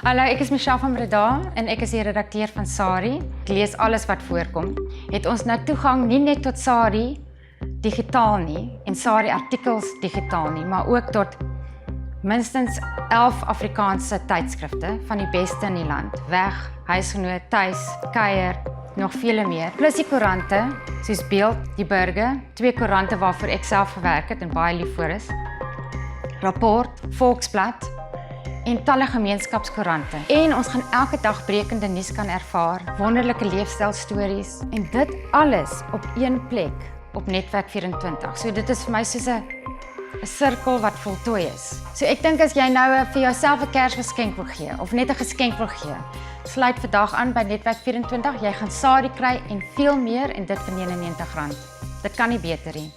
Hallo, ek is Michelle van Breda en ek is die redakteur van SARI. Ek lees alles wat voorkom. Het ons nou toegang nie net tot SARI digitaal nie en SARI artikels digitaal nie, maar ook tot minstens 11 Afrikaanse tydskrifte van die beste in die land. Weg, Huisgenoot, Tuis, Kuier, nog vele meer. Plus die koerante, soos Beeld, Die Burger, 2 koerante waarvoor ek self gewerk het en baie lief voor is. Rapport, Volksblad en talle gemeenskapskoerante. En ons gaan elke dag brekende nuus kan ervaar, wonderlike leefstylstories en dit alles op een plek op Netwerk 24. So dit is vir my soos 'n sirkel wat voltooi is. So ek dink as jy nou vir jouself 'n Kersgeskenk wil gee of net 'n geskenk wil gee, sluit vandag aan by Netwerk 24. Jy gaan SARI kry en veel meer en dit vir R99. Dit kan nie beter nie.